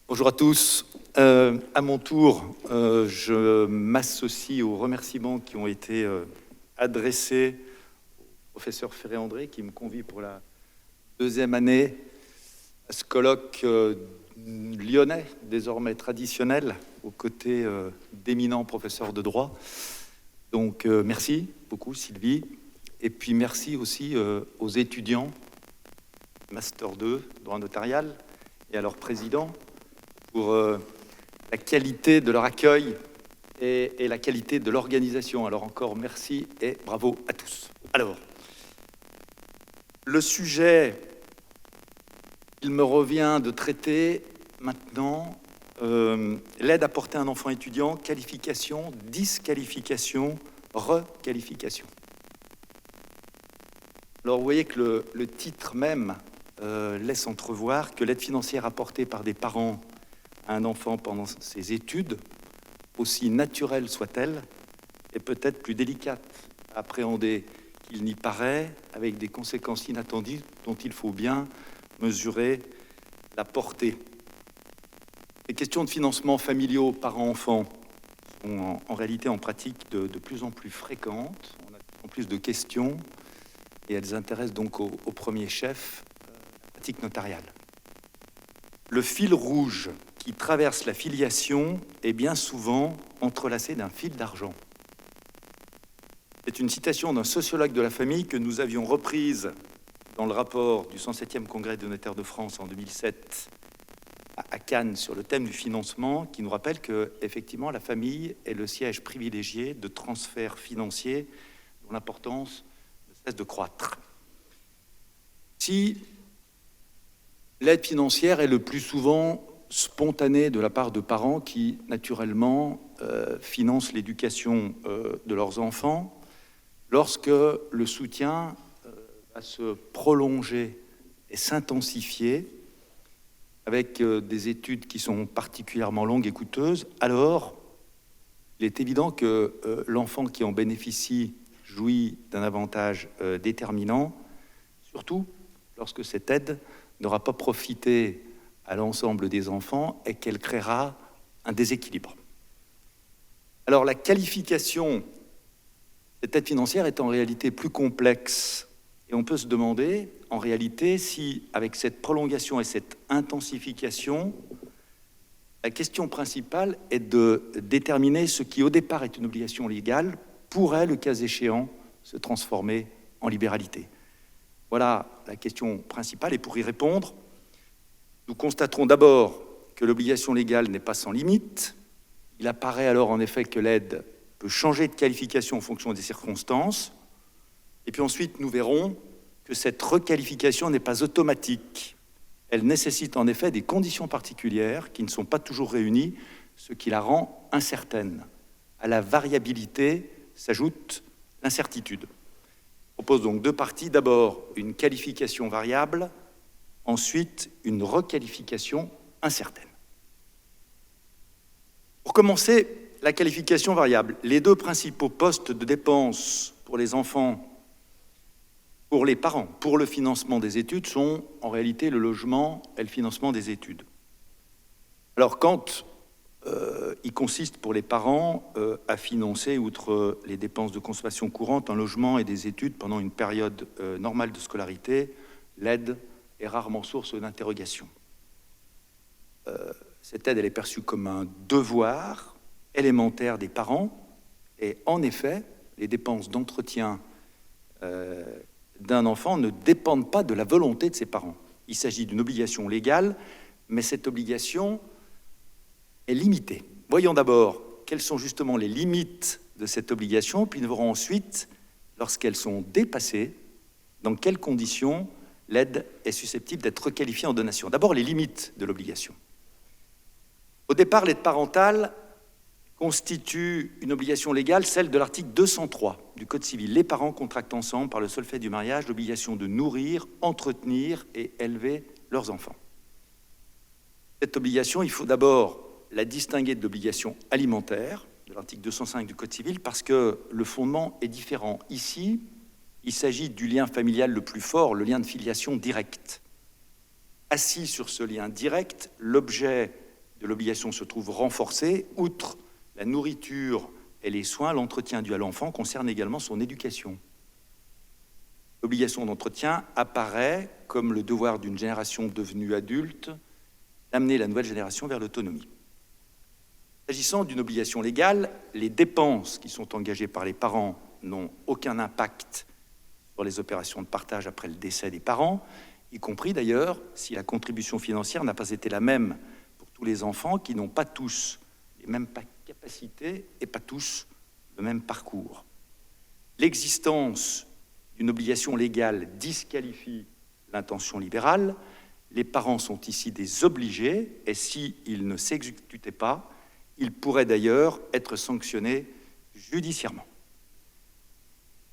Bonjour à tous. À mon tour, je m'associe aux remerciements qui ont été adressés au professeur Ferré-André, qui me convie pour la deuxième année à ce colloque lyonnais, désormais traditionnel, aux côtés d'éminents professeurs de droit. Donc merci beaucoup Sylvie, et puis merci aussi aux étudiants Master 2, droit notarial, et à leur président, pour la qualité de leur accueil et la qualité de l'organisation. Alors encore merci et bravo à tous. Alors, le sujet qu'il me revient de traiter maintenant, l'aide apportée à un enfant étudiant, qualification, disqualification, requalification. Alors vous voyez que le titre même laisse entrevoir que l'aide financière apportée par des parents à un enfant pendant ses études, aussi naturelle soit-elle, est peut-être plus délicate à appréhender qu'il n'y paraît, avec des conséquences inattendues dont il faut bien mesurer la portée. Les questions de financement familiaux parents-enfants sont en réalité en pratique de plus en plus fréquentes, on a de plus en plus de questions, et elles intéressent donc au premier chef la pratique notariale. Le fil rouge qui traverse la filiation est bien souvent entrelacé d'un fil d'argent. C'est une citation d'un sociologue de la famille que nous avions reprise dans le rapport du 107e Congrès des notaires de France en 2007 à Cannes sur le thème du financement, qui nous rappelle que, effectivement, la famille est le siège privilégié de transferts financiers dont l'importance ne cesse de croître. Si l'aide financière est le plus souvent spontanée de la part de parents qui, naturellement, financent l'éducation de leurs enfants, lorsque le soutien va se prolonger et s'intensifier avec des études qui sont particulièrement longues et coûteuses, alors il est évident que l'enfant qui en bénéficie jouit d'un avantage déterminant, surtout lorsque cette aide n'aura pas profité à l'ensemble des enfants et qu'elle créera un déséquilibre. Alors la qualification de cette aide financière est en réalité plus complexe et on peut se demander en réalité si, avec cette prolongation et cette intensification, la question principale est de déterminer ce qui au départ est une obligation légale pourrait, le cas échéant, se transformer en libéralité. Voilà la question principale, et pour y répondre, nous constaterons d'abord que l'obligation légale n'est pas sans limite. Il apparaît alors en effet que l'aide peut changer de qualification en fonction des circonstances. Et puis ensuite, nous verrons que cette requalification n'est pas automatique. Elle nécessite en effet des conditions particulières qui ne sont pas toujours réunies, ce qui la rend incertaine. À la variabilité s'ajoute l'incertitude. Je propose donc deux parties. D'abord, une qualification variable, ensuite, une requalification incertaine. Pour commencer, la qualification variable. Les deux principaux postes de dépenses pour les enfants, pour les parents, pour le financement des études, sont en réalité le logement et le financement des études. Alors, quand il consiste pour les parents à financer, outre les dépenses de consommation courante, un logement et des études pendant une période normale de scolarité, l'aide est rarement source d'interrogation. Cette aide, elle est perçue comme un devoir élémentaire des parents, et en effet, les dépenses d'entretien d'un enfant ne dépendent pas de la volonté de ses parents. Il s'agit d'une obligation légale, mais cette obligation est limitée. Voyons d'abord quelles sont justement les limites de cette obligation, puis nous verrons ensuite, lorsqu'elles sont dépassées, dans quelles conditions l'aide est susceptible d'être requalifiée en donation. D'abord, les limites de l'obligation. Au départ, l'aide parentale constitue une obligation légale, celle de l'article 203 du Code civil. Les parents contractent ensemble, par le seul fait du mariage, l'obligation de nourrir, entretenir et élever leurs enfants. Cette obligation, il faut d'abord la distinguer de l'obligation alimentaire, de l'article 205 du Code civil, parce que le fondement est différent. Ici, il s'agit du lien familial le plus fort, le lien de filiation direct. Assis sur ce lien direct, l'objet de l'obligation se trouve renforcée. Outre la nourriture et les soins, l'entretien dû à l'enfant concerne également son éducation. L'obligation d'entretien apparaît comme le devoir d'une génération devenue adulte d'amener la nouvelle génération vers l'autonomie. S'agissant d'une obligation légale, les dépenses qui sont engagées par les parents n'ont aucun impact sur les opérations de partage après le décès des parents, y compris d'ailleurs si la contribution financière n'a pas été la même pour tous les enfants qui n'ont pas tous les mêmes capacités et pas tous le même parcours. L'existence d'une obligation légale disqualifie l'intention libérale. Les parents sont ici des obligés et s'ils ne s'exécutaient pas, ils pourraient d'ailleurs être sanctionnés judiciairement.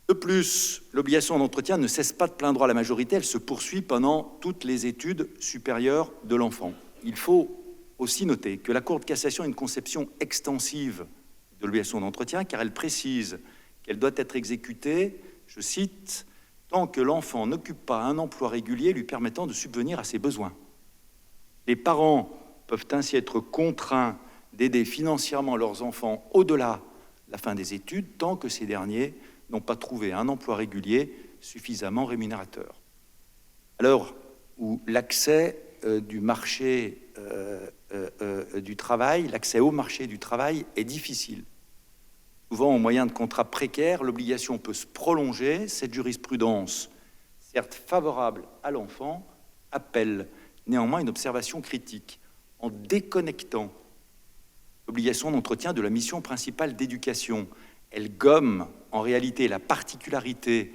De plus, l'obligation d'entretien ne cesse pas de plein droit à la majorité, elle se poursuit pendant toutes les études supérieures de l'enfant. Il faut aussi noter que la Cour de cassation a une conception extensive de l'obligation d'entretien, car elle précise qu'elle doit être exécutée, je cite, « tant que l'enfant n'occupe pas un emploi régulier lui permettant de subvenir à ses besoins ». Les parents peuvent ainsi être contraints d'aider financièrement leurs enfants au-delà de la fin des études, tant que ces derniers n'ont pas trouvé un emploi régulier suffisamment rémunérateur. À l'heure où l'accès du marché du travail, l'accès au marché du travail est difficile, souvent au moyen de contrats précaires, l'obligation peut se prolonger. Cette jurisprudence, certes favorable à l'enfant, appelle néanmoins une observation critique. En déconnectant l'obligation d'entretien de la mission principale d'éducation, elle gomme en réalité la particularité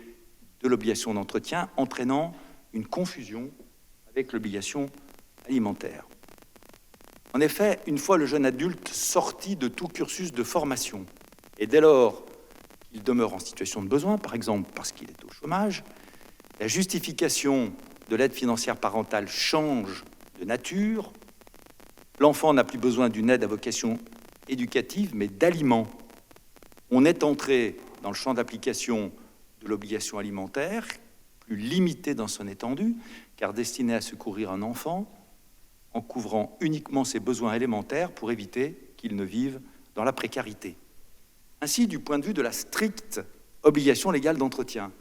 de l'obligation d'entretien, entraînant une confusion avec l'obligation alimentaire. En effet, une fois le jeune adulte sorti de tout cursus de formation, et dès lors qu'il demeure en situation de besoin, par exemple parce qu'il est au chômage, la justification de l'aide financière parentale change de nature. L'enfant n'a plus besoin d'une aide à vocation éducative, mais d'aliments. On est entré dans le champ d'application de l'obligation alimentaire, plus limitée dans son étendue, car destinée à secourir un enfant, en couvrant uniquement ses besoins élémentaires pour éviter qu'il ne vive dans la précarité. Ainsi, du point de vue de la stricte obligation légale d'entretien,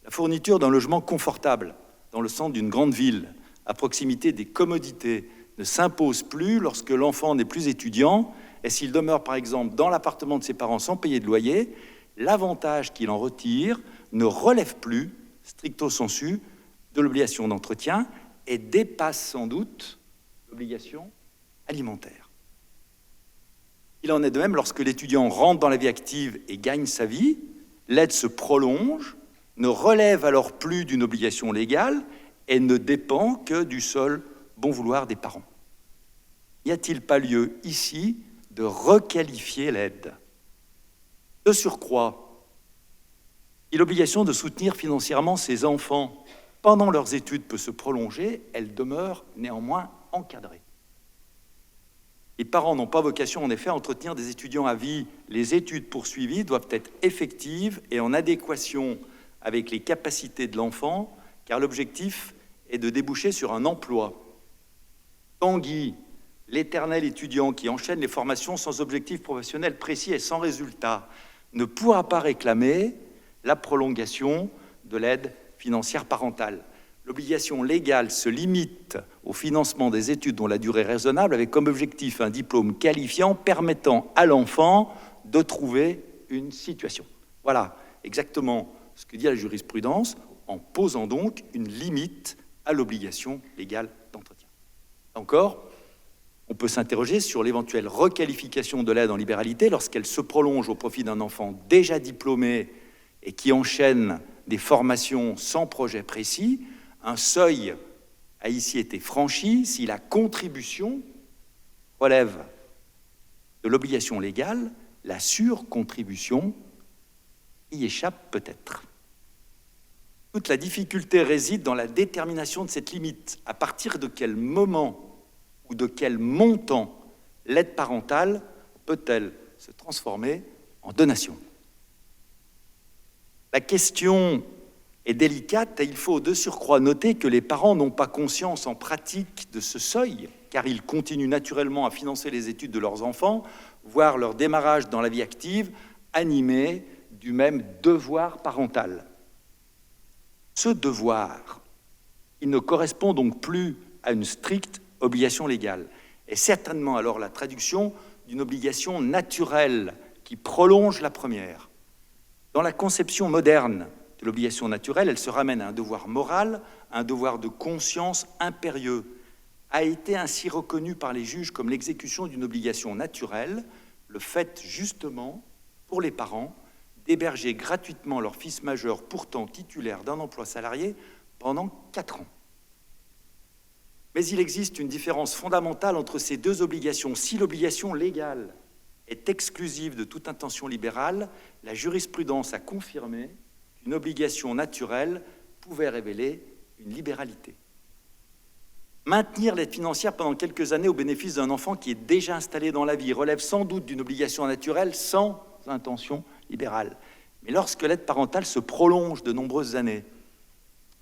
la fourniture d'un logement confortable dans le centre d'une grande ville, à proximité des commodités, ne s'impose plus lorsque l'enfant n'est plus étudiant et s'il demeure par exemple dans l'appartement de ses parents sans payer de loyer. L'avantage qu'il en retire ne relève plus, stricto sensu, de l'obligation d'entretien et dépasse sans doute l'obligation alimentaire. Il en est de même lorsque l'étudiant rentre dans la vie active et gagne sa vie, l'aide se prolonge, ne relève alors plus d'une obligation légale et ne dépend que du seul bon vouloir des parents. N'y a-t-il pas lieu ici de requalifier l'aide? De surcroît, si l'obligation de soutenir financièrement ses enfants pendant leurs études peut se prolonger, elle demeure néanmoins encadrée. Les parents n'ont pas vocation, en effet, à entretenir des étudiants à vie. Les études poursuivies doivent être effectives et en adéquation avec les capacités de l'enfant, car l'objectif est de déboucher sur un emploi. Tanguy, l'éternel étudiant qui enchaîne les formations sans objectif professionnel précis et sans résultat, ne pourra pas réclamer la prolongation de l'aide financière parentale. L'obligation légale se limite au financement des études dont la durée est raisonnable, avec comme objectif un diplôme qualifiant permettant à l'enfant de trouver une situation. Voilà exactement ce que dit la jurisprudence, en posant donc une limite à l'obligation légale d'entretien. Encore, on peut s'interroger sur l'éventuelle requalification de l'aide en libéralité lorsqu'elle se prolonge au profit d'un enfant déjà diplômé et qui enchaîne des formations sans projet précis. Un seuil a ici été franchi si la contribution relève de l'obligation légale, la surcontribution y échappe peut-être. Toute la difficulté réside dans la détermination de cette limite. À partir de quel moment ou de quel montant l'aide parentale peut-elle se transformer en donation? La question est délicate et il faut de surcroît noter que les parents n'ont pas conscience en pratique de ce seuil car ils continuent naturellement à financer les études de leurs enfants, voire leur démarrage dans la vie active, animés du même devoir parental. Ce devoir, il ne correspond donc plus à une stricte obligation légale, est certainement alors la traduction d'une obligation naturelle qui prolonge la première. Dans la conception moderne de l'obligation naturelle, elle se ramène à un devoir moral, un devoir de conscience impérieux, a été ainsi reconnu par les juges comme l'exécution d'une obligation naturelle, le fait justement, pour les parents, d'héberger gratuitement leur fils majeur, pourtant titulaire d'un emploi salarié, pendant 4 ans. Mais il existe une différence fondamentale entre ces deux obligations. Si l'obligation légale est exclusive de toute intention libérale, la jurisprudence a confirmé qu'une obligation naturelle pouvait révéler une libéralité. Maintenir l'aide financière pendant quelques années au bénéfice d'un enfant qui est déjà installé dans la vie relève sans doute d'une obligation naturelle sans intention libérale. Mais lorsque l'aide parentale se prolonge de nombreuses années,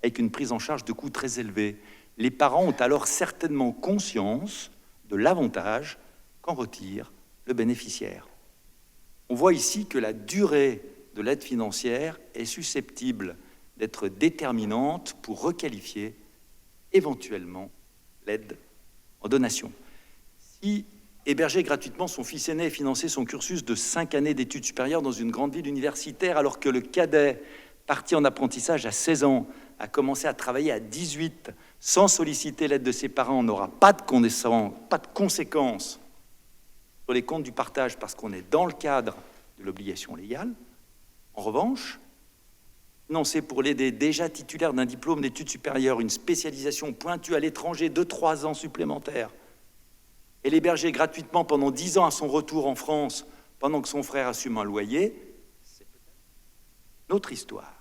avec une prise en charge de coûts très élevés, les parents ont alors certainement conscience de l'avantage qu'en retire le bénéficiaire. On voit ici que la durée de l'aide financière est susceptible d'être déterminante pour requalifier éventuellement l'aide en donation. Si héberger gratuitement son fils aîné et financer son cursus de 5 années d'études supérieures dans une grande ville universitaire, alors que le cadet, parti en apprentissage à 16 ans, a commencé à travailler à 18, sans solliciter l'aide de ses parents, n'aura pas de conséquences sur les comptes du partage parce qu'on est dans le cadre de l'obligation légale. En revanche, financer pour l'aider déjà titulaire d'un diplôme d'études supérieures, une spécialisation pointue à l'étranger de 3 ans supplémentaires, et l'héberger gratuitement pendant 10 ans à son retour en France, pendant que son frère assume un loyer, c'est peut-être notre histoire.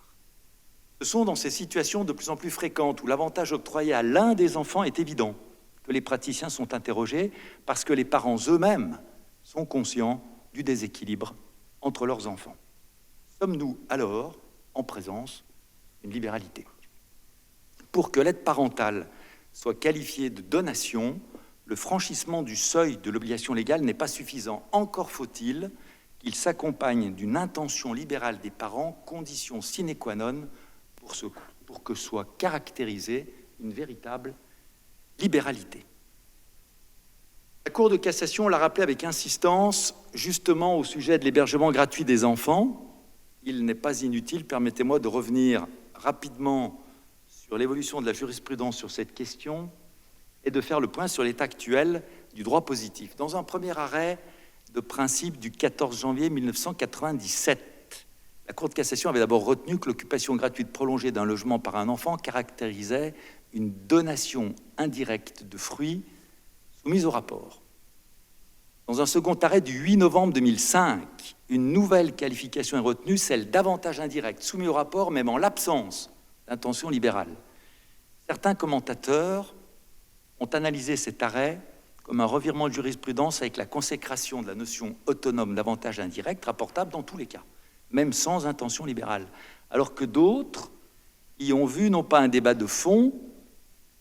Ce sont dans ces situations de plus en plus fréquentes où l'avantage octroyé à l'un des enfants est évident que les praticiens sont interrogés parce que les parents eux-mêmes sont conscients du déséquilibre entre leurs enfants. Sommes-nous alors en présence d'une libéralité? Pour que l'aide parentale soit qualifiée de donation, le franchissement du seuil de l'obligation légale n'est pas suffisant. Encore faut-il qu'il s'accompagne d'une intention libérale des parents, condition sine qua non pour que soit caractérisée une véritable libéralité. La Cour de cassation l'a rappelé avec insistance, justement au sujet de l'hébergement gratuit des enfants. Il n'est pas inutile, permettez-moi de revenir rapidement sur l'évolution de la jurisprudence sur cette question et de faire le point sur l'état actuel du droit positif. Dans un premier arrêt de principe du 14 janvier 1997, la Cour de cassation avait d'abord retenu que l'occupation gratuite prolongée d'un logement par un enfant caractérisait une donation indirecte de fruits soumise au rapport. Dans un second arrêt du 8 novembre 2005, une nouvelle qualification est retenue, celle d'avantage indirect, soumis au rapport, même en l'absence d'intention libérale. Certains commentateurs ont analysé cet arrêt comme un revirement de jurisprudence avec la consécration de la notion autonome d'avantage indirect, rapportable dans tous les cas, même sans intention libérale, alors que d'autres y ont vu non pas un débat de fond,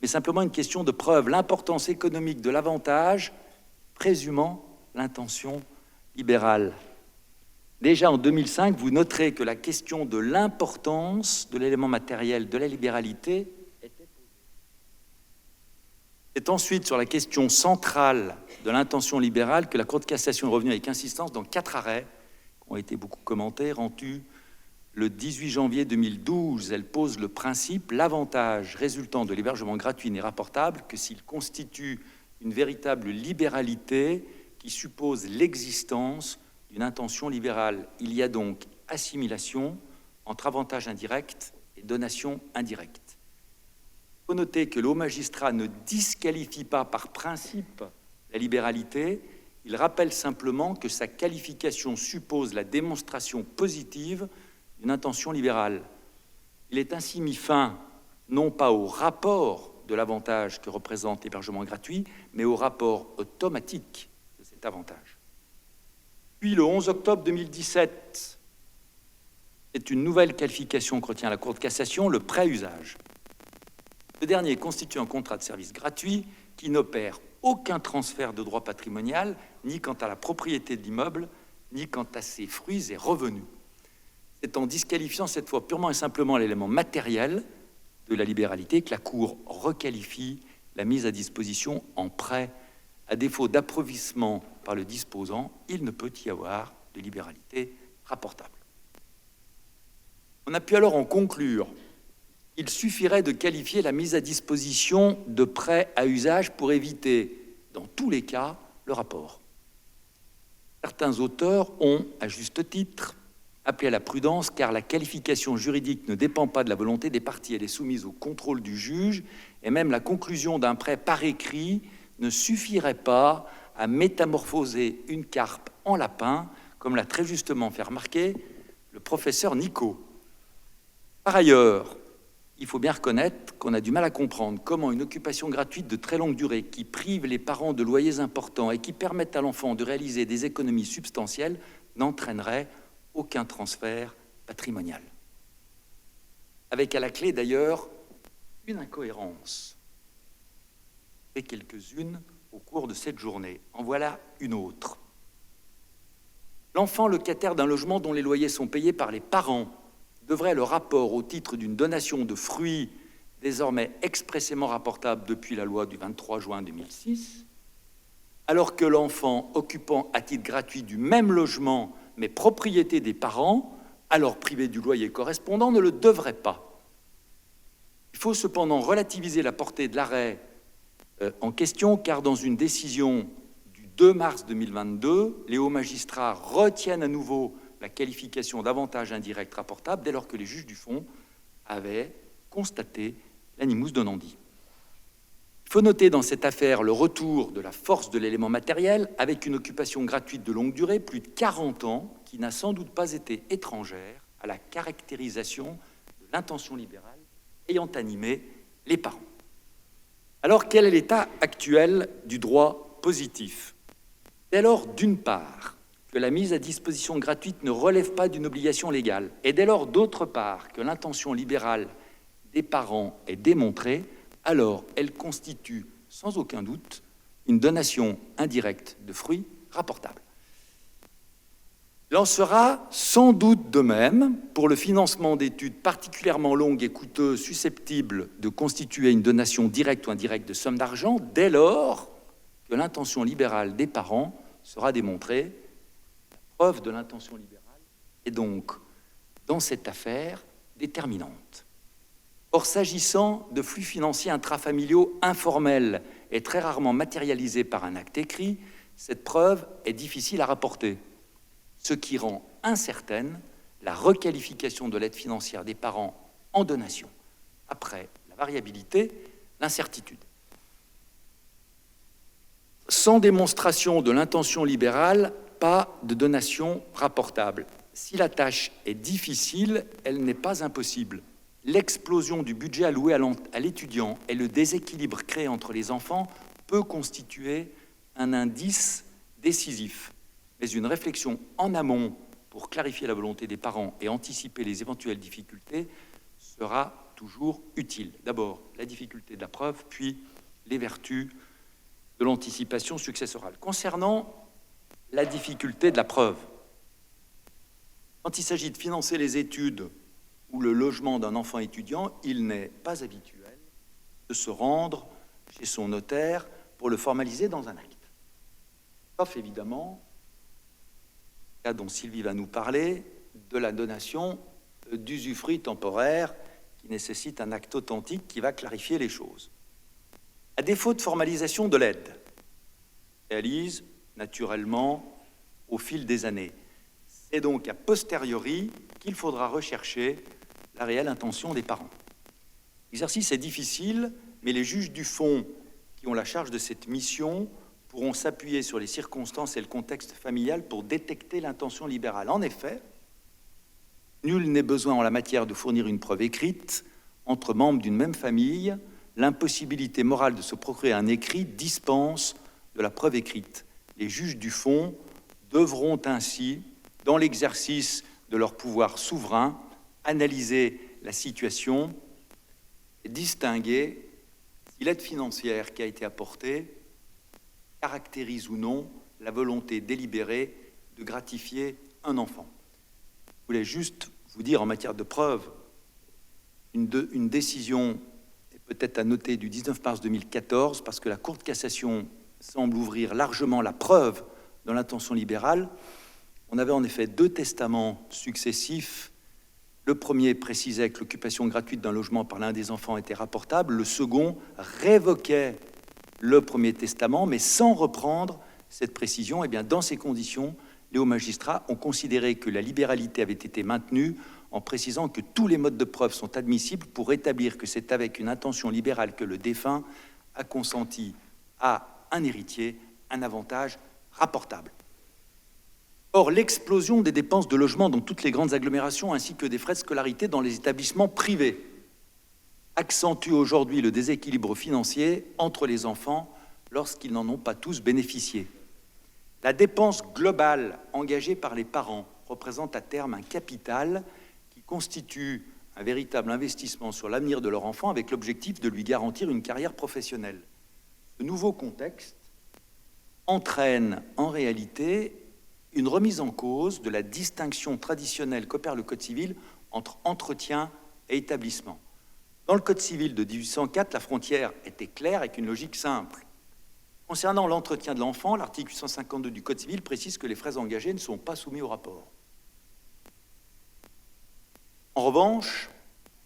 mais simplement une question de preuve, l'importance économique de l'avantage, présumant l'intention libérale. Déjà en 2005, vous noterez que la question de l'importance de l'élément matériel de la libéralité était posée. C'est ensuite sur la question centrale de l'intention libérale que la Cour de cassation est revenue avec insistance dans 4 arrêts qui ont été beaucoup commentés, rendus le 18 janvier 2012. Elle pose le principe: l'avantage résultant de l'hébergement gratuit n'est rapportable que s'il constitue une véritable libéralité qui suppose l'existence d'une intention libérale. Il y a donc assimilation entre avantage indirect et donation indirecte. Il faut noter que le haut magistrat ne disqualifie pas par principe la libéralité, il rappelle simplement que sa qualification suppose la démonstration positive d'une intention libérale. Il est ainsi mis fin, non pas au rapport de l'avantage que représente l'hébergement gratuit, mais au rapport automatique de cet avantage. Puis le 11 octobre 2017, c'est une nouvelle qualification que retient la Cour de cassation, le prêt à usage. Ce dernier constitue un contrat de service gratuit qui n'opère aucun transfert de droit patrimonial, ni quant à la propriété de l'immeuble, ni quant à ses fruits et revenus. C'est en disqualifiant cette fois purement et simplement l'élément matériel de la libéralité que la Cour requalifie la mise à disposition en prêt. À défaut d'approvissement par le disposant, il ne peut y avoir de libéralité rapportable. On a pu alors en conclure qu'il suffirait de qualifier la mise à disposition de prêt à usage pour éviter, dans tous les cas, le rapport. Certains auteurs ont, à juste titre, appelé à la prudence car la qualification juridique ne dépend pas de la volonté des parties, elle est soumise au contrôle du juge et même la conclusion d'un prêt par écrit ne suffirait pas à métamorphoser une carpe en lapin, comme l'a très justement fait remarquer le professeur Nicot. Par ailleurs, il faut bien reconnaître qu'on a du mal à comprendre comment une occupation gratuite de très longue durée qui prive les parents de loyers importants et qui permettent à l'enfant de réaliser des économies substantielles n'entraînerait aucun transfert patrimonial. Avec à la clé d'ailleurs une incohérence. Et quelques-unes au cours de cette journée. En voilà une autre. L'enfant locataire d'un logement dont les loyers sont payés par les parents devrait le rapport au titre d'une donation de fruits désormais expressément rapportable depuis la loi du 23 juin 2006, alors que l'enfant occupant à titre gratuit du même logement mais propriété des parents, alors privé du loyer correspondant, ne le devrait pas. Il faut cependant relativiser la portée de l'arrêt en question, car dans une décision du 2 mars 2022, les hauts magistrats retiennent à nouveau la qualification d'avantage indirect rapportable dès lors que les juges du fond avaient constaté l'animus donandi. Il faut noter dans cette affaire le retour de la force de l'élément matériel avec une occupation gratuite de longue durée, plus de 40 ans, qui n'a sans doute pas été étrangère à la caractérisation de l'intention libérale ayant animé les parents. Alors, quel est l'état actuel du droit positif? Dès lors, d'une part, que la mise à disposition gratuite ne relève pas d'une obligation légale, et dès lors, d'autre part, que l'intention libérale des parents est démontrée, alors elle constitue sans aucun doute une donation indirecte de fruits rapportable. Il en sera sans doute de même pour le financement d'études particulièrement longues et coûteuses susceptibles de constituer une donation directe ou indirecte de somme d'argent dès lors que l'intention libérale des parents sera démontrée. La preuve de l'intention libérale est donc, dans cette affaire, déterminante. Or, s'agissant de flux financiers intrafamiliaux informels et très rarement matérialisés par un acte écrit, cette preuve est difficile à rapporter, ce qui rend incertaine la requalification de l'aide financière des parents en donation. Après la variabilité, l'incertitude. Sans démonstration de l'intention libérale, pas de donation rapportable. Si la tâche est difficile, elle n'est pas impossible. L'explosion du budget alloué à l'étudiant et le déséquilibre créé entre les enfants peut constituer un indice décisif. Mais une réflexion en amont pour clarifier la volonté des parents et anticiper les éventuelles difficultés sera toujours utile. D'abord, la difficulté de la preuve, puis les vertus de l'anticipation successorale. Concernant la difficulté de la preuve, quand il s'agit de financer les études ou le logement d'un enfant étudiant, il n'est pas habituel de se rendre chez son notaire pour le formaliser dans un acte. Sauf évidemment, cas dont Sylvie va nous parler, de la donation d'usufruit temporaire qui nécessite un acte authentique qui va clarifier les choses. À défaut de formalisation de l'aide, réalise naturellement au fil des années. C'est donc a posteriori qu'il faudra rechercher la réelle intention des parents. L'exercice est difficile, mais les juges du fond qui ont la charge de cette mission pourront s'appuyer sur les circonstances et le contexte familial pour détecter l'intention libérale. En effet, nul n'est besoin en la matière de fournir une preuve écrite entre membres d'une même famille. L'impossibilité morale de se procurer un écrit dispense de la preuve écrite. Les juges du fond devront ainsi, dans l'exercice de leur pouvoir souverain, analyser la situation et distinguer si l'aide financière qui a été apportée caractérise ou non la volonté délibérée de gratifier un enfant. Je voulais juste vous dire en matière de preuve, une décision est peut-être à noter du 19 mars 2014, parce que la Cour de cassation semble ouvrir largement la preuve dans l'intention libérale. On avait en effet 2 testaments successifs. Le premier précisait que l'occupation gratuite d'un logement par l'un des enfants était rapportable. Le second révoquait le premier testament, mais sans reprendre cette précision. Et bien, dans ces conditions, les hauts magistrats ont considéré que la libéralité avait été maintenue en précisant que tous les modes de preuve sont admissibles pour établir que c'est avec une intention libérale que le défunt a consenti à un héritier un avantage rapportable. Or, l'explosion des dépenses de logement dans toutes les grandes agglomérations ainsi que des frais de scolarité dans les établissements privés accentue aujourd'hui le déséquilibre financier entre les enfants lorsqu'ils n'en ont pas tous bénéficié. La dépense globale engagée par les parents représente à terme un capital qui constitue un véritable investissement sur l'avenir de leur enfant avec l'objectif de lui garantir une carrière professionnelle. Ce nouveau contexte entraîne en réalité une remise en cause de la distinction traditionnelle qu'opère le Code civil entre entretien et établissement. Dans le Code civil de 1804, la frontière était claire avec une logique simple. Concernant l'entretien de l'enfant, l'article 852 du Code civil précise que les frais engagés ne sont pas soumis au rapport. En revanche,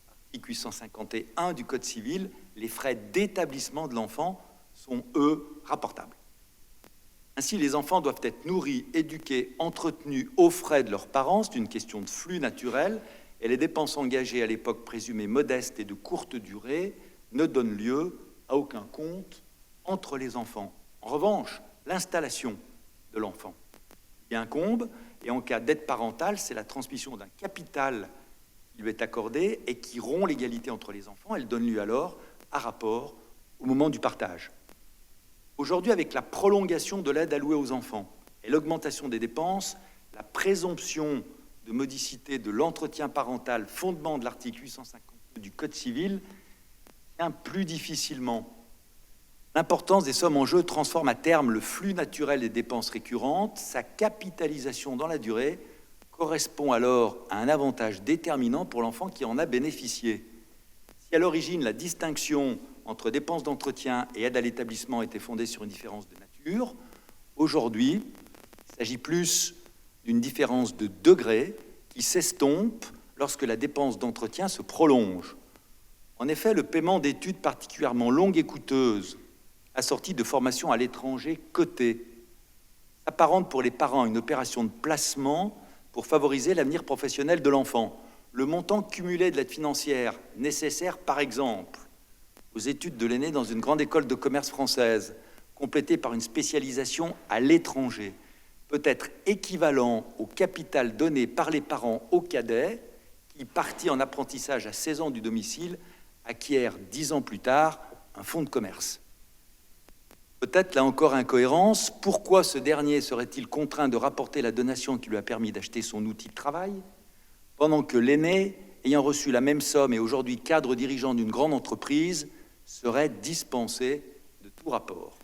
l'article 851 du Code civil, les frais d'établissement de l'enfant sont, eux, rapportables. Ainsi, les enfants doivent être nourris, éduqués, entretenus aux frais de leurs parents. C'est une question de flux naturel. Et les dépenses engagées à l'époque présumées modestes et de courte durée ne donnent lieu à aucun compte entre les enfants. En revanche, l'installation de l'enfant y incombe, et en cas d'aide parentale, c'est la transmission d'un capital qui lui est accordé et qui rompt l'égalité entre les enfants. Elle donne lieu alors à rapport au moment du partage. Aujourd'hui, avec la prolongation de l'aide allouée aux enfants et l'augmentation des dépenses, la présomption de modicité de l'entretien parental, fondement de l'article 852 du Code civil, tient plus difficilement. L'importance des sommes en jeu transforme à terme le flux naturel des dépenses récurrentes. Sa capitalisation dans la durée correspond alors à un avantage déterminant pour l'enfant qui en a bénéficié. Si à l'origine la distinction entre dépenses d'entretien et aide à l'établissement était fondée sur une différence de nature, aujourd'hui, il s'agit plus d'une différence de degré qui s'estompe lorsque la dépense d'entretien se prolonge. En effet, le paiement d'études particulièrement longues et coûteuses, assorties de formations à l'étranger cotées, s'apparente pour les parents à une opération de placement pour favoriser l'avenir professionnel de l'enfant. Le montant cumulé de l'aide financière nécessaire, par exemple, aux études de l'aîné dans une grande école de commerce française, complétée par une spécialisation à l'étranger, peut être équivalent au capital donné par les parents au cadet qui, parti en apprentissage à 16 ans du domicile, acquiert 10 ans plus tard un fonds de commerce. Peut-être là encore incohérence, pourquoi ce dernier serait-il contraint de rapporter la donation qui lui a permis d'acheter son outil de travail, pendant que l'aîné, ayant reçu la même somme et aujourd'hui cadre dirigeant d'une grande entreprise, serait dispensé de tout rapport.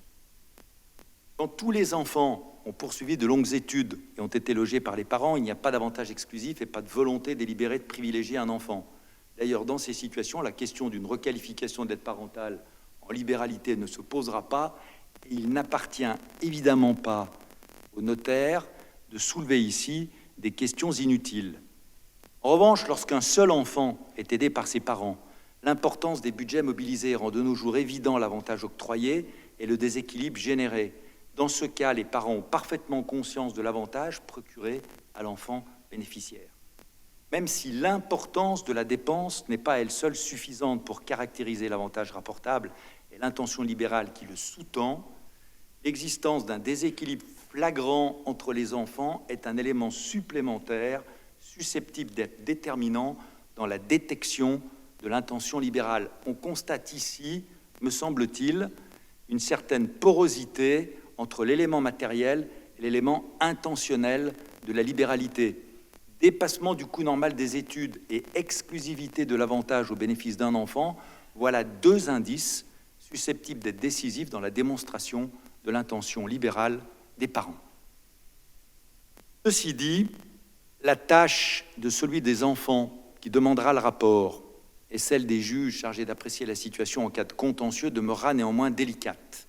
Quand tous les enfants ont poursuivi de longues études et ont été logés par les parents, il n'y a pas d'avantage exclusif et pas de volonté délibérée de privilégier un enfant. D'ailleurs, dans ces situations, la question d'une requalification d'aide parentale en libéralité ne se posera pas et il n'appartient évidemment pas au notaire de soulever ici des questions inutiles. En revanche, lorsqu'un seul enfant est aidé par ses parents, l'importance des budgets mobilisés rend de nos jours évident l'avantage octroyé et le déséquilibre généré. Dans ce cas, les parents ont parfaitement conscience de l'avantage procuré à l'enfant bénéficiaire. Même si l'importance de la dépense n'est pas à elle seule suffisante pour caractériser l'avantage rapportable et l'intention libérale qui le sous-tend, l'existence d'un déséquilibre flagrant entre les enfants est un élément supplémentaire susceptible d'être déterminant dans la détection de l'intention libérale. On constate ici, me semble-t-il, une certaine porosité entre l'élément matériel et l'élément intentionnel de la libéralité. Dépassement du coût normal des études et exclusivité de l'avantage au bénéfice d'un enfant, voilà 2 indices susceptibles d'être décisifs dans la démonstration de l'intention libérale des parents. Ceci dit, la tâche de celui des enfants qui demandera le rapport et celle des juges chargés d'apprécier la situation en cas de contentieux demeurera néanmoins délicate.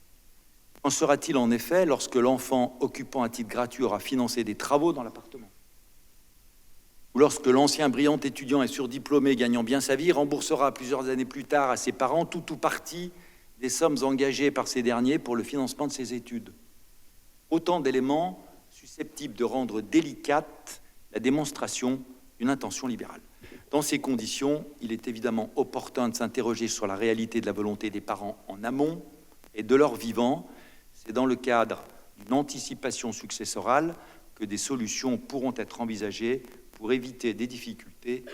Qu'en sera-t-il en effet lorsque l'enfant occupant un titre gratuit aura financé des travaux dans l'appartement? Ou lorsque l'ancien brillant étudiant et surdiplômé gagnant bien sa vie remboursera plusieurs années plus tard à ses parents tout ou partie des sommes engagées par ces derniers pour le financement de ses études? Autant d'éléments susceptibles de rendre délicate la démonstration d'une intention libérale. Dans ces conditions, il est évidemment opportun de s'interroger sur la réalité de la volonté des parents en amont et de leur vivant. C'est dans le cadre d'une anticipation successorale que des solutions pourront être envisagées pour éviter des difficultés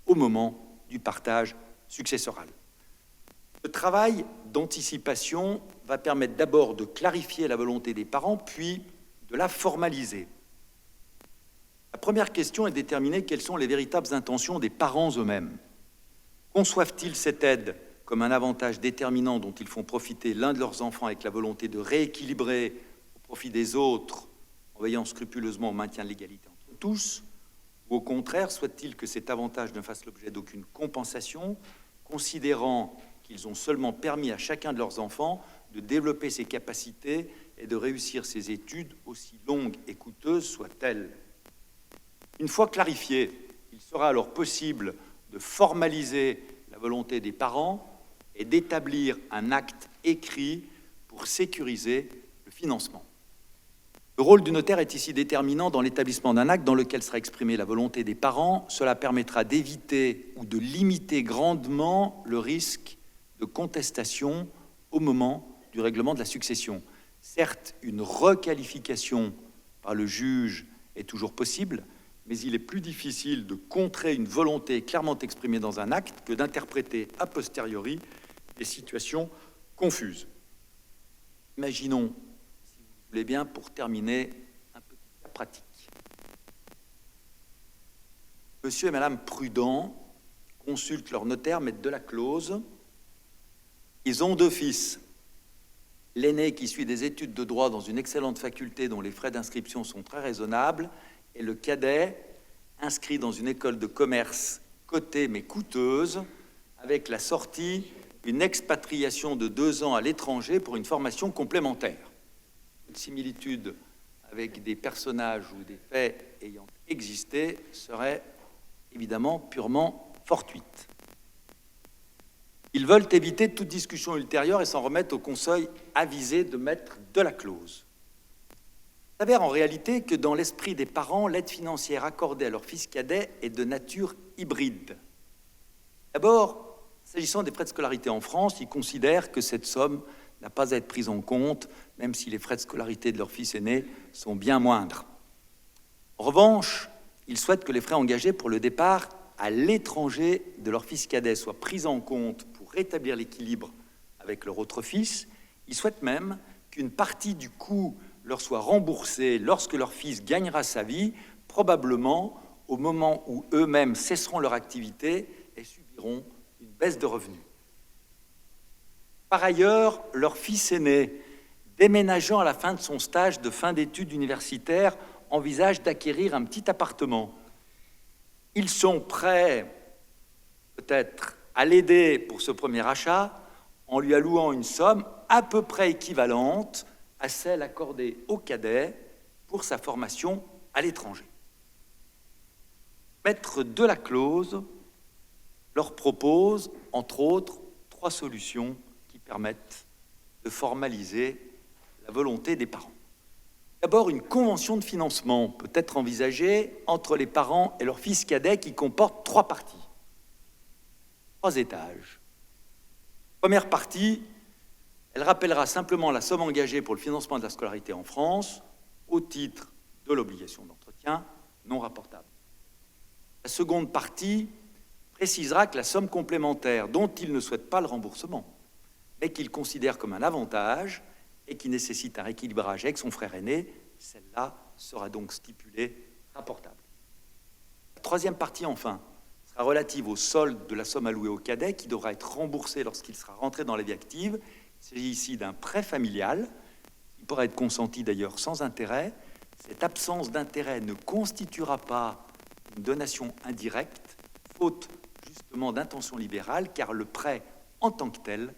au moment du partage successoral. Le travail d'anticipation va permettre d'abord de clarifier la volonté des parents, puis de la formaliser. La première question est de déterminer quelles sont les véritables intentions des parents eux-mêmes. Conçoivent-ils cette aide comme un avantage déterminant dont ils font profiter l'un de leurs enfants avec la volonté de rééquilibrer au profit des autres en veillant scrupuleusement au maintien de l'égalité entre tous? Ou au contraire, souhaitent-ils que cet avantage ne fasse l'objet d'aucune compensation, considérant qu'ils ont seulement permis à chacun de leurs enfants de développer ses capacités et de réussir ses études, aussi longues et coûteuses soient-elles? Une fois clarifié, il sera alors possible de formaliser la volonté des parents et d'établir un acte écrit pour sécuriser le financement. Le rôle du notaire est ici déterminant dans l'établissement d'un acte dans lequel sera exprimée la volonté des parents. Cela permettra d'éviter ou de limiter grandement le risque de contestation au moment du règlement de la succession. Certes, une requalification par le juge est toujours possible, mais il est plus difficile de contrer une volonté clairement exprimée dans un acte que d'interpréter a posteriori des situations confuses. Imaginons, si vous voulez bien, pour terminer, un petit cas pratique. Monsieur et Madame Prudent consultent leur notaire, mettent de la clause. Ils ont 2 fils. L'aîné qui suit des études de droit dans une excellente faculté dont les frais d'inscription sont très raisonnables, et le cadet inscrit dans une école de commerce cotée mais coûteuse, avec la sortie d'une expatriation de 2 ans à l'étranger pour une formation complémentaire. Une similitude avec des personnages ou des faits ayant existé serait évidemment purement fortuite. Ils veulent éviter toute discussion ultérieure et s'en remettent au conseil avisé de mettre de la clause. Il s'avère en réalité que dans l'esprit des parents, l'aide financière accordée à leur fils cadet est de nature hybride. D'abord, s'agissant des frais de scolarité en France, ils considèrent que cette somme n'a pas à être prise en compte, même si les frais de scolarité de leur fils aîné sont bien moindres. En revanche, ils souhaitent que les frais engagés pour le départ à l'étranger de leur fils cadet soient pris en compte pour rétablir l'équilibre avec leur autre fils. Ils souhaitent même qu'une partie du coût leur soit remboursée lorsque leur fils gagnera sa vie, probablement au moment où eux-mêmes cesseront leur activité et subiront une baisse de revenus. Par ailleurs, leur fils aîné, déménageant à la fin de son stage de fin d'études universitaires, envisage d'acquérir un petit appartement. Ils sont prêts, peut-être, à l'aider pour ce premier achat en lui allouant une somme à peu près équivalente à celle accordée au cadet pour sa formation à l'étranger. Maître de la clause leur propose, entre autres, 3 solutions qui permettent de formaliser la volonté des parents. D'abord, une convention de financement peut être envisagée entre les parents et leur fils cadet qui comporte 3 parties, 3 étages. Première partie, elle rappellera simplement la somme engagée pour le financement de la scolarité en France au titre de l'obligation d'entretien non rapportable. La seconde partie précisera que la somme complémentaire dont il ne souhaite pas le remboursement, mais qu'il considère comme un avantage et qui nécessite un rééquilibrage avec son frère aîné, celle-là sera donc stipulée rapportable. La troisième partie, enfin, sera relative au solde de la somme allouée au cadet qui devra être remboursé lorsqu'il sera rentré dans la vie active. Il s'agit ici d'un prêt familial qui pourra être consentie d'ailleurs sans intérêt. Cette absence d'intérêt ne constituera pas une donation indirecte, faute justement d'intention libérale, car le prêt en tant que tel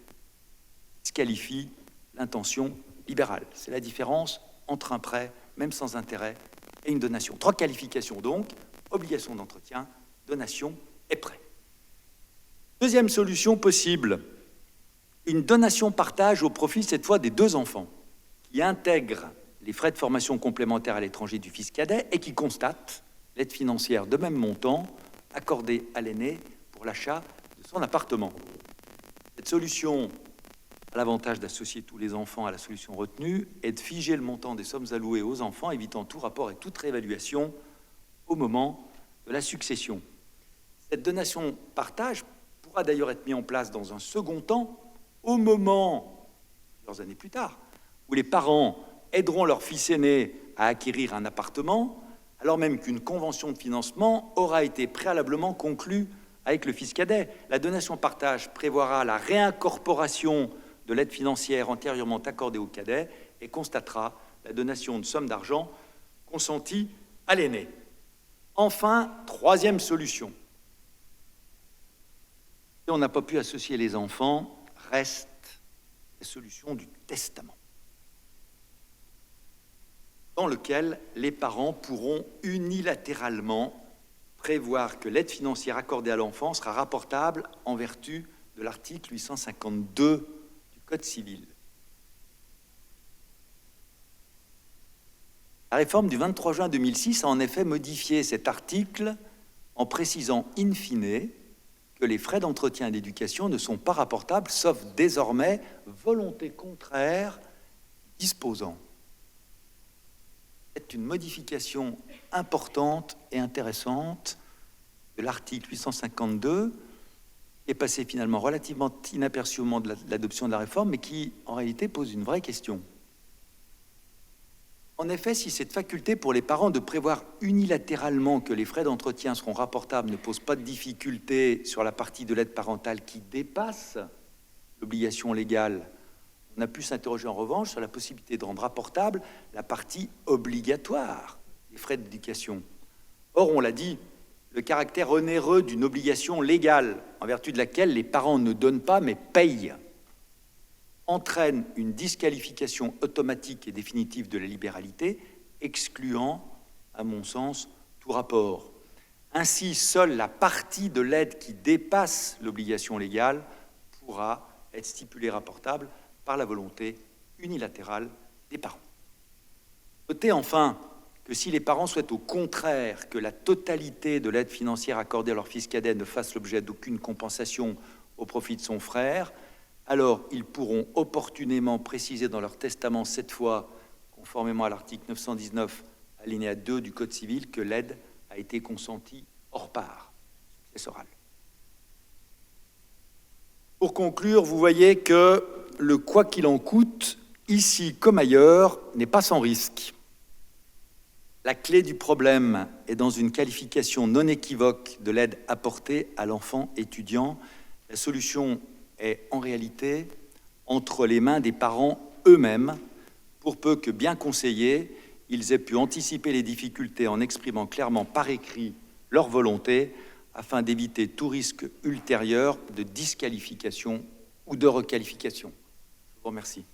disqualifie l'intention libérale. C'est la différence entre un prêt, même sans intérêt, et une donation. 3 qualifications donc: obligation d'entretien, donation et prêt. Deuxième solution possible, une donation-partage au profit cette fois des 2 enfants, qui intègrent les frais de formation complémentaires à l'étranger du fils cadet et qui constatent l'aide financière de même montant accordée à l'aîné pour l'achat de son appartement. Cette solution a l'avantage d'associer tous les enfants à la solution retenue et de figer le montant des sommes allouées aux enfants, évitant tout rapport et toute réévaluation au moment de la succession. Cette donation-partage pourra d'ailleurs être mise en place dans un second temps, au moment, plusieurs années plus tard, où les parents aideront leur fils aîné à acquérir un appartement, alors même qu'une convention de financement aura été préalablement conclue avec le fils cadet. La donation-partage prévoira la réincorporation de l'aide financière antérieurement accordée au cadet et constatera la donation de sommes d'argent consentie à l'aîné. Enfin, 3e solution. Si on n'a pas pu associer les enfants, reste la solution du testament, dans lequel les parents pourront unilatéralement prévoir que l'aide financière accordée à l'enfant sera rapportable en vertu de l'article 852 du Code civil. La réforme du 23 juin 2006 a en effet modifié cet article en précisant in fine que les frais d'entretien et d'éducation ne sont pas rapportables, sauf désormais volonté contraire disposant. C'est une modification importante et intéressante de l'article 852, qui est passé finalement relativement inaperçu au moment de l'adoption de la réforme, mais qui, en réalité, pose une vraie question. En effet, si cette faculté pour les parents de prévoir unilatéralement que les frais d'entretien seront rapportables ne pose pas de difficulté sur la partie de l'aide parentale qui dépasse l'obligation légale, on a pu s'interroger en revanche sur la possibilité de rendre rapportable la partie obligatoire des frais d'éducation. Or, on l'a dit, le caractère onéreux d'une obligation légale, en vertu de laquelle les parents ne donnent pas mais payent, entraîne une disqualification automatique et définitive de la libéralité, excluant, à mon sens, tout rapport. Ainsi, seule la partie de l'aide qui dépasse l'obligation légale pourra être stipulée rapportable par la volonté unilatérale des parents. Notez enfin que si les parents souhaitent au contraire que la totalité de l'aide financière accordée à leur fils cadet ne fasse l'objet d'aucune compensation au profit de son frère, alors ils pourront opportunément préciser dans leur testament, cette fois conformément à l'article 919, alinéa 2 du Code civil, que l'aide a été consentie hors part successorale. Pour conclure, vous voyez que le quoi qu'il en coûte, ici comme ailleurs, n'est pas sans risque. La clé du problème est dans une qualification non équivoque de l'aide apportée à l'enfant étudiant. La solution est en réalité entre les mains des parents eux-mêmes, pour peu que, bien conseillés, ils aient pu anticiper les difficultés en exprimant clairement par écrit leur volonté, afin d'éviter tout risque ultérieur de disqualification ou de requalification. Je vous remercie.